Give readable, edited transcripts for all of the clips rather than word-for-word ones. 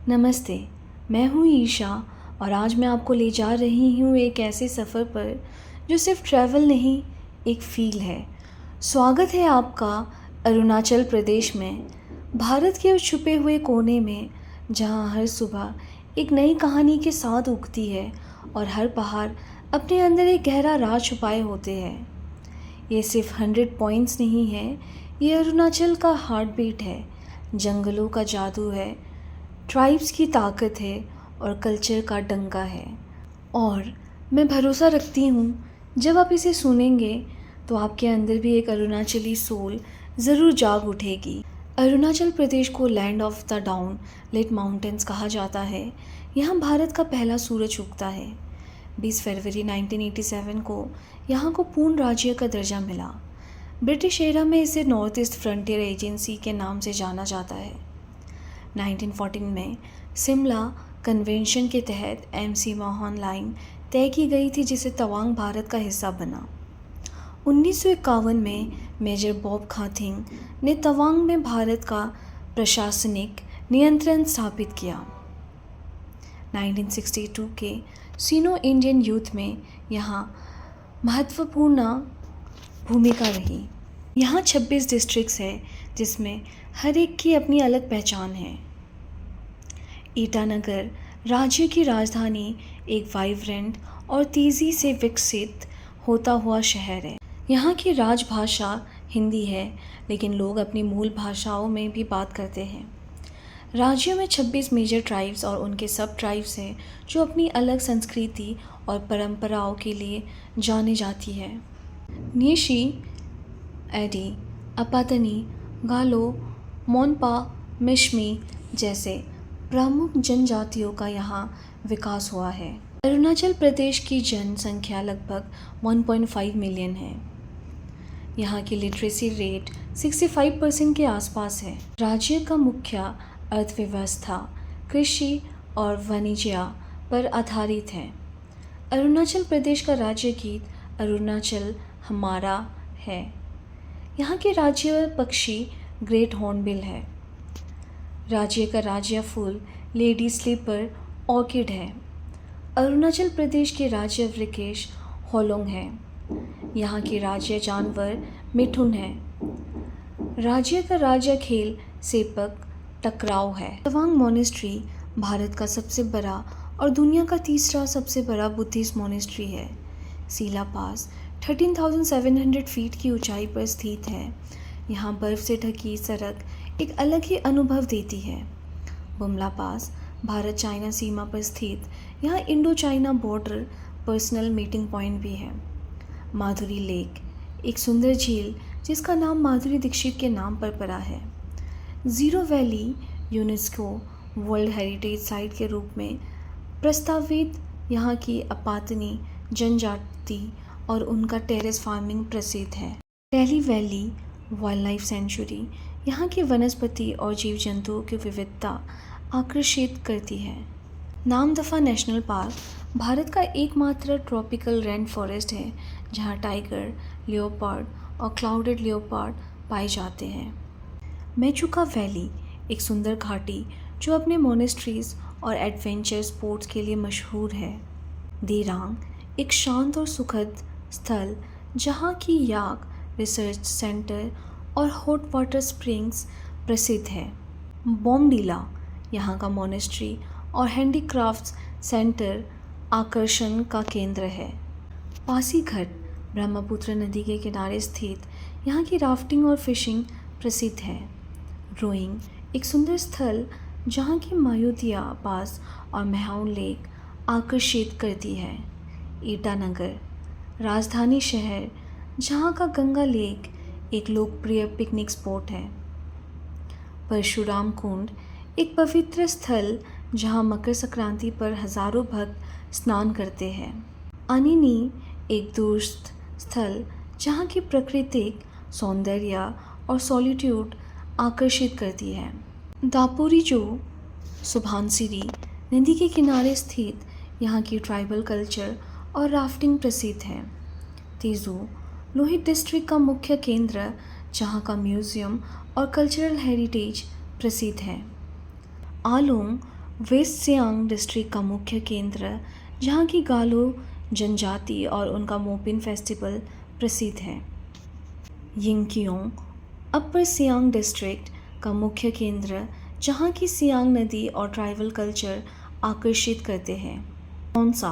नमस्ते। मैं हूँ ईशा और आज मैं आपको ले जा रही हूँ एक ऐसे सफ़र पर जो सिर्फ ट्रैवल नहीं, एक फ़ील है। स्वागत है आपका अरुणाचल प्रदेश में, भारत के उस छुपे हुए कोने में जहाँ हर सुबह एक नई कहानी के साथ उगती है और हर पहाड़ अपने अंदर एक गहरा राज छुपाए होते हैं। ये सिर्फ 100 पॉइंट्स नहीं है, ये अरुणाचल का हार्ट बीट है, जंगलों का जादू है, ट्राइब्स की ताकत है और कल्चर का डंका है। और मैं भरोसा रखती हूँ जब आप इसे सुनेंगे तो आपके अंदर भी एक अरुणाचली सोल ज़रूर जाग उठेगी। अरुणाचल प्रदेश को land of the dawn lit mountains कहा जाता है। यहाँ भारत का पहला सूरज उगता है। 20 फरवरी 1987 को यहाँ को पूर्ण राज्य का दर्जा मिला। ब्रिटिश एरा में इसे नॉर्थ ईस्ट फ्रंटियर एजेंसी के नाम से जाना जाता है। 1914 में शिमला कन्वेंशन के तहत एमसी मोहन लाइन तय की गई थी जिसे तवांग भारत का हिस्सा बना। 1951 में मेजर बॉब खाथिंग ने तवांग में भारत का प्रशासनिक नियंत्रण स्थापित किया। 1962 के सिनो इंडियन युद्ध में यहाँ महत्वपूर्ण भूमिका रही। यहाँ 26 डिस्ट्रिक्ट्स है जिसमें हर एक की अपनी अलग पहचान है। ईटानगर राज्य की राजधानी एक वाइब्रेंट और तेज़ी से विकसित होता हुआ शहर है। यहाँ की राजभाषा हिंदी है, लेकिन लोग अपनी मूल भाषाओं में भी बात करते हैं। राज्य में 26 मेजर ट्राइब्स और उनके सब ट्राइब्स हैं जो अपनी अलग संस्कृति और परंपराओं के लिए जाने जाती है। न्येशी, एडी, अपातनी, गालो, मोनपा, मिशमी जैसे प्रमुख जनजातियों का यहाँ विकास हुआ है। अरुणाचल प्रदेश की जनसंख्या लगभग 1.5 मिलियन है। यहाँ की लिटरेसी रेट 65% के आसपास है। राज्य का मुख्य अर्थव्यवस्था कृषि और वाणिज्य पर आधारित है। अरुणाचल प्रदेश का राज्य गीत अरुणाचल हमारा है। यहाँ के राज्य पक्षी ग्रेट हॉर्नबिल है। राज्य का राज्य फूल लेडी स्लीपर ऑर्किड है। अरुणाचल प्रदेश के राज्य वृक्ष होलोंग है। यहाँ के राज्य जानवर मिथुन है। राज्य का राज्य खेल सेपक टकराव है। तवांग मोनेस्ट्री भारत का सबसे बड़ा और दुनिया का तीसरा सबसे बड़ा बुद्धिस्ट मोनेस्ट्री है। सीला पास 13,700 फीट की ऊंचाई पर स्थित है। यहाँ बर्फ से ढकी सड़क एक अलग ही अनुभव देती है। बुमला पास भारत चाइना सीमा पर स्थित यहाँ Indo China border personal meeting point भी है। माधुरी लेक एक सुंदर झील जिसका नाम माधुरी दीक्षित के नाम पर पड़ा है। Zero valley UNESCO world heritage site के रूप में प्रस्तावित यहाँ की अपातनी जनजाति और उनका टेरेस फार्मिंग प्रसिद्ध है। Tale valley wild life sanctuary यहाँ की वनस्पति और जीव जंतुओं की विविधता आकर्षित करती है। नामदफा नेशनल पार्क भारत का एकमात्र ट्रॉपिकल रेन फॉरेस्ट है जहाँ टाइगर, लियोपार्ड और क्लाउडेड लियोपार्ड पाए जाते हैं। मेचुका वैली एक सुंदर घाटी जो अपने मोनेस्ट्रीज और एडवेंचर स्पोर्ट्स के लिए मशहूर है। दिरांग एक शांत और सुखद स्थल जहाँ की याक रिसर्च सेंटर और हॉट वाटर स्प्रिंग्स प्रसिद्ध है। बोमडीला यहाँ का मोनेस्ट्री और हैंडीक्राफ्ट्स सेंटर आकर्षण का केंद्र है। पासीघाट ब्रह्मपुत्र नदी के किनारे स्थित यहाँ की राफ्टिंग और फिशिंग प्रसिद्ध है। रोइंग एक सुंदर स्थल जहाँ की मायुतिया पास और मेहाउन लेक आकर्षित करती है। ईटानगर राजधानी शहर जहाँ का गंगा लेक एक लोकप्रिय पिकनिक स्पॉट है। परशुराम कुंड एक पवित्र स्थल जहाँ मकर संक्रांति पर हजारों भक्त स्नान करते हैं। अनिनी एक दूरस्थ स्थल जहाँ की प्राकृतिक सौंदर्य और सॉलिट्यूड आकर्षित करती है। दापोरी जो सुभानसिरी नदी के किनारे स्थित यहाँ की ट्राइबल कल्चर और राफ्टिंग प्रसिद्ध है। तेजू लोहित डिस्ट्रिक्ट का मुख्य केंद्र जहाँ का म्यूज़ियम और कल्चरल हेरिटेज प्रसिद्ध है। आलोंग वेस्ट सियांग डिस्ट्रिक्ट का मुख्य केंद्र, जहाँ की गालो जनजाति और उनका मोपिन फेस्टिवल प्रसिद्ध है। यिंकियोंग अपर सियांग डिस्ट्रिक्ट का मुख्य केंद्र, जहाँ की सियांग नदी और ट्राइबल कल्चर आकर्षित करते हैं। खोंसा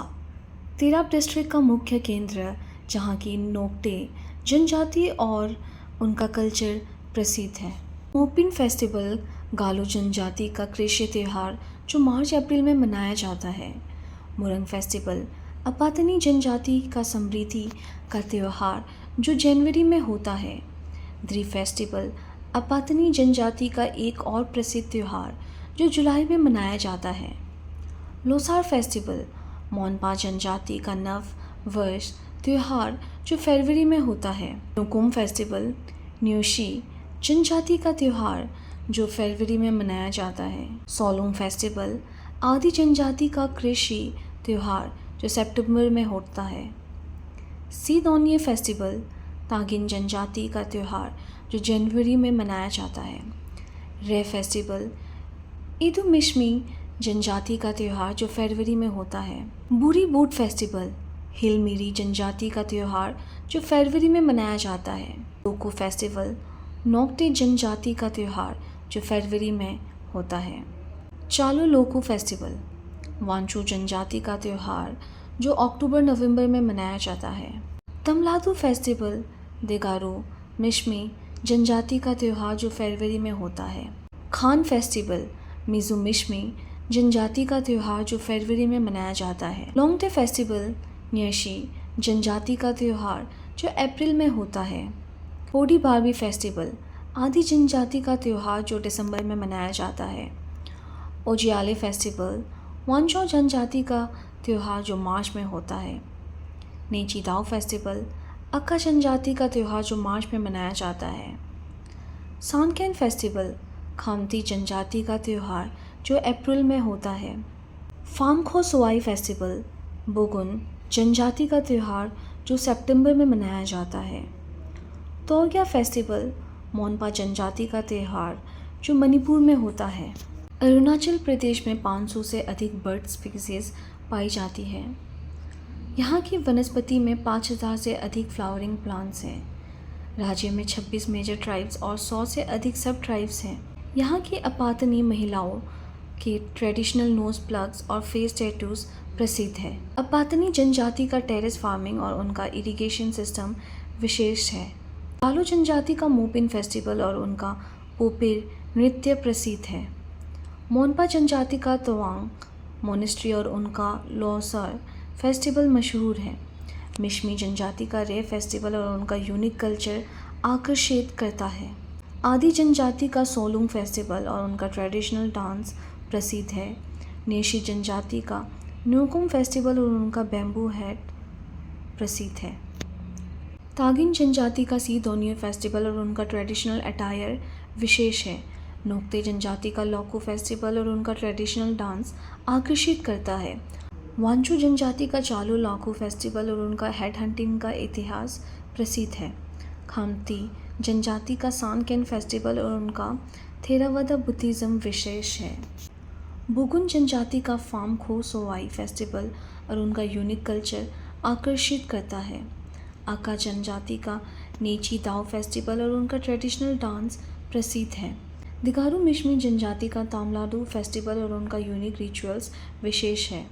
तिराप डिस्ट्रिक्ट का मुख्य केंद्र, जहाँ की नोक्टे जनजाति और उनका कल्चर प्रसिद्ध है। मोपिन फेस्टिवल गालो जनजाति का कृषि त्यौहार जो मार्च अप्रैल में मनाया जाता है। मुरंग फेस्टिवल अपातनी जनजाति का समृद्धि का त्यौहार जो जनवरी में होता है। द्री फेस्टिवल अपातनी जनजाति का एक और प्रसिद्ध त्यौहार जो जुलाई में मनाया जाता है। लोसार फेस्टिवल मोनपा जनजाति का नव वर्ष त्यौहार जो फरवरी में होता है। नुकुम फेस्टिवल न्यूशी जनजाति का त्यौहार जो फरवरी में मनाया जाता है। सोलुंग फेस्टिवल आदि जनजाति का कृषि त्यौहार जो सितंबर में होता है। सीदोनिये फेस्टिवल तागिन जनजाति का त्यौहार जो जनवरी में मनाया जाता है। रे फेस्टिवल इदुमिश्मी जनजाति का त्यौहार जो फरवरी में होता है। बुरी बूट फेस्टिवल हिलमिरी जनजाति का त्यौहार जो फरवरी में मनाया जाता है। लोको फेस्टिवल नोक्टे जनजाति का त्यौहार जो फरवरी में होता है। चालो लोको फेस्टिवल वांचो जनजाति का त्यौहार जो अक्टूबर नवंबर में मनाया जाता है। तमलादू फेस्टिवल देगारो मिश्मी जनजाति का त्यौहार जो फरवरी में होता है। खान फेस्टिवल मिज़ो मिश्मी जनजाति का त्यौहार जो फरवरी में मनाया जाता है। लोंगटे फेस्टिवल न्यशी जनजाति का त्यौहार जो अप्रैल में होता है। पोडी बार्बी फेस्टिवल आदि जनजाति का त्यौहार जो दिसंबर में मनाया जाता है। ओजियाले फेस्टिवल वांचो जनजाति का त्यौहार जो मार्च में होता है। नेचीदाओ फेस्टिवल अक्का जनजाति का त्यौहार जो मार्च में मनाया जाता है। सांकेन फेस्टिवल खामती जनजाति का त्यौहार जो अप्रैल में होता है। फामखो सोआई फेस्टिवल बोगुन जनजाति का त्यौहार जो सितंबर में मनाया जाता है। तोग्या फेस्टिवल मोनपा जनजाति का त्यौहार जो मणिपुर में होता है। अरुणाचल प्रदेश में 500 से अधिक बर्ड स्पीसीज पाई जाती है। यहाँ की वनस्पति में 5000 से अधिक फ्लावरिंग प्लांट्स हैं। राज्य में 26 मेजर ट्राइब्स और 100 से अधिक सब ट्राइब्स हैं। यहाँ की अपातनी महिलाओं के ट्रेडिशनल नोज प्लग्स और फेस टैटूज प्रसिद्ध है। अपातनी जनजाति का टेरेस फार्मिंग और उनका इरिगेशन सिस्टम विशेष है। गालो जनजाति का मोपिन फेस्टिवल और उनका पोपिर नृत्य प्रसिद्ध है। मोनपा जनजाति का तवांग मोनेस्ट्री और उनका लोसार फेस्टिवल मशहूर है। मिश्मी जनजाति का रे फेस्टिवल और उनका यूनिक कल्चर आकर्षित करता है। आदि जनजाति का सोलुंग फेस्टिवल और उनका ट्रेडिशनल डांस प्रसिद्ध है। नेशी जनजाति का न्यूकुम फेस्टिवल और उनका बैम्बू हैट प्रसिद्ध है। तागिन जनजाति का सीदोनिये फेस्टिवल और उनका ट्रेडिशनल अटायर विशेष है। नोक्ते जनजाति का लोको फेस्टिवल और उनका ट्रेडिशनल डांस आकर्षित करता है। वांचो जनजाति का चालो लाखो फेस्टिवल और उनका हेड हंटिंग का इतिहास प्रसिद्ध है। खामती जनजाति का सांकेन फेस्टिवल और उनका थेरावादा बुद्धिज़्म विशेष है। बुगुन जनजाति का फाम खो सोवाई फेस्टिवल और उनका यूनिक कल्चर आकर्षित करता है। आका जनजाति का नेची दाओ फेस्टिवल और उनका ट्रेडिशनल डांस प्रसिद्ध है। दिगारू मिश्मी जनजाति का तामलाडू फेस्टिवल और उनका यूनिक रिचुअल्स विशेष है।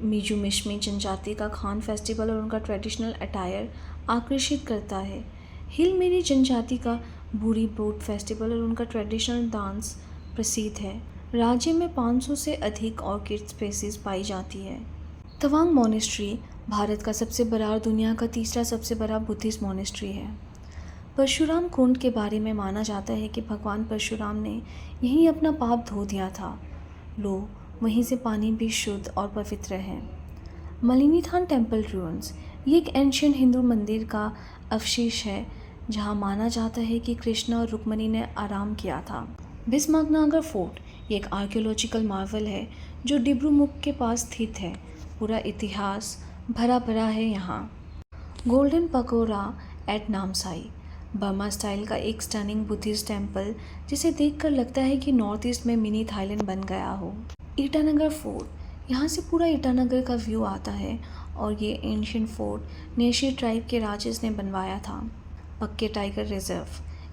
मीजू मिश्मी जनजाति का खान फेस्टिवल और उनका ट्रेडिशनल अटायर आकर्षित करता है। हिलमेरी जनजाति का बूढ़ी बोट फेस्टिवल और उनका ट्रेडिशनल डांस प्रसिद्ध है। राज्य में 500 से अधिक ऑर्किड स्पीसीज पाई जाती है। तवांग मोनेस्ट्री भारत का सबसे बड़ा और दुनिया का तीसरा सबसे बड़ा बुद्धिस्ट मोनेस्ट्री है। परशुराम कुंड के बारे में माना जाता है कि भगवान परशुराम ने यहीं अपना पाप धो दिया था। लो वहीं से पानी भी शुद्ध और पवित्र है। मलिनीथान टेम्पल रूइंस ये एक एंशियंट हिंदू मंदिर का अवशेष है जहां माना जाता है कि कृष्ण और रुक्मणी ने आराम किया था। बिस्मार्कनागर फोर्ट ये एक आर्कियोलॉजिकल मार्वल है जो डिब्रूमुख के पास स्थित है। पूरा इतिहास भरा भरा है यहाँ। Golden pakora at Namsai Burma style का एक स्टनिंग बुद्धिस्ट टेम्पल जिसे देखकर लगता है कि नॉर्थ ईस्ट में मिनी थाईलैंड बन गया हो। ईटानगर फोर्ट, यहाँ से पूरा ईटानगर का व्यू आता है और ये एंशियंट फोर्ट नेशी ट्राइब के राजेस ने बनवाया था। पक्के टाइगर रिजर्व,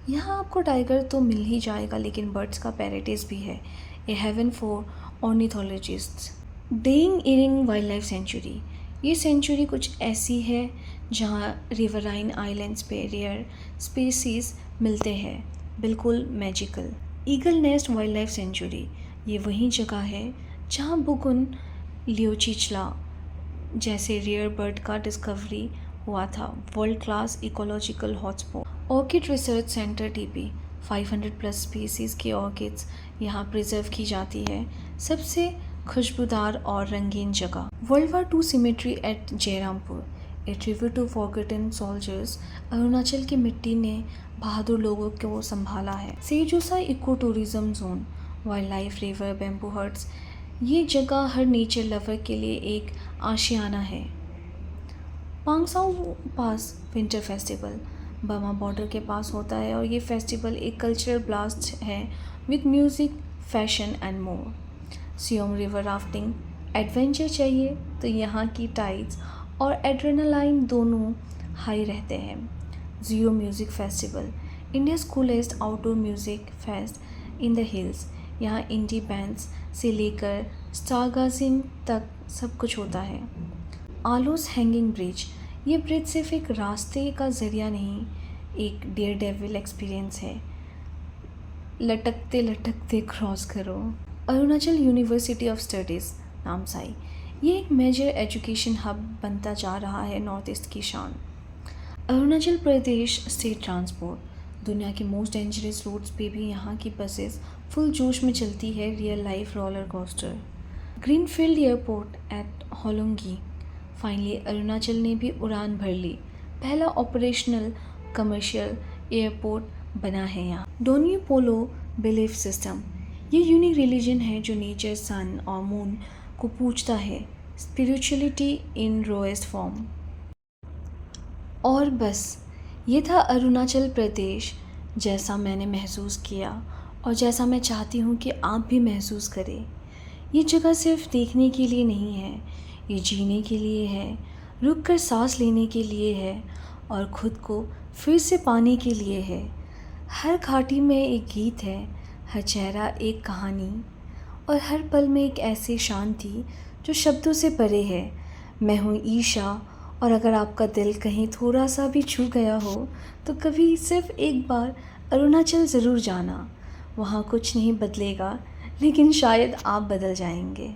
यहाँ आपको टाइगर तो मिल ही जाएगा लेकिन बर्ड्स का पैराडाइज भी है, a heaven for ornithologists. Daying Ering wild life sanctuary, ये सेंचुरी कुछ ऐसी है जहाँ रिवराइन आइलैंड्स पे रेयर स्पीसीज मिलते हैं, बिल्कुल magical. Eagle Nest wild life sanctuary, ये वही जगह है जहाँ बुगुन लियोचिचला जैसे रेयर बर्ड का डिस्कवरी हुआ था। World class ecological hotspot. Orchid research centre Tipi, 500 plus species की ऑर्किड्स यहाँ प्रिजर्व की जाती है, सबसे खुशबूदार और रंगीन जगह। World war II cemetery at Jairampur, a tribute to forgotten soldiers, Arunachal की मिट्टी ने बहादुर लोगों को संभाला है। Seijosa eco tourism zone, wild life river bamboo huts, ये जगह हर नेचर लवर के लिए एक आशियाना है। पांगसाउ पास विंटर फेस्टिवल, बर्मा बॉर्डर के पास होता है और ये फेस्टिवल एक कल्चरल ब्लास्ट है with music, fashion and more. Siyom river rafting, adventure चाहिए तो यहाँ की टाइड्स और एड्रेनालाइन दोनों हाई रहते हैं। Ziro music festival, India's coolest outdoor music fest in the hills, यहाँ इंडी बैंड्स से लेकर स्टारगाजिंग तक सब कुछ होता है। आलोस हैंगिंग ब्रिज, ये ब्रिज सिर्फ एक रास्ते का ज़रिया नहीं, एक डेयर डेविल एक्सपीरियंस है, लटकते लटकते क्रॉस करो। Arunachal university of studies Namsai, ये एक मेजर एजुकेशन हब बनता जा रहा है नॉर्थ ईस्ट की शान। अरुणाचल प्रदेश स्टेट ट्रांसपोर्ट, दुनिया के मोस्ट डेंजरस रोड्स पे भी यहाँ की बसेस फुल जोश में चलती है, real life roller coaster. Greenfield airport at Hollongi, finally Arunachal ने भी उड़ान भर ली, पहला ऑपरेशनल कमर्शियल एयरपोर्ट बना है यहाँ। डोनी पोलो बिलीफ सिस्टम, ये यूनिक रिलीजन है जो नेचर, सन और मून को पूजता है, स्पिरिचुअलिटी इन रोएस्ट फॉर्म। और बस ये था अरुणाचल प्रदेश जैसा मैंने महसूस किया और जैसा मैं चाहती हूँ कि आप भी महसूस करें। ये जगह सिर्फ देखने के लिए नहीं है, ये जीने के लिए है, रुक कर सांस लेने के लिए है और ख़ुद को फिर से पाने के लिए है। हर घाटी में एक गीत है, हर चेहरा एक कहानी और हर पल में एक ऐसी शांति जो शब्दों से परे है। मैं हूँ ईशा और अगर आपका दिल कहीं थोड़ा सा भी छू गया हो तो कभी सिर्फ एक बार अरुणाचल ज़रूर जाना। वहाँ कुछ नहीं बदलेगा लेकिन शायद आप बदल जाएंगे।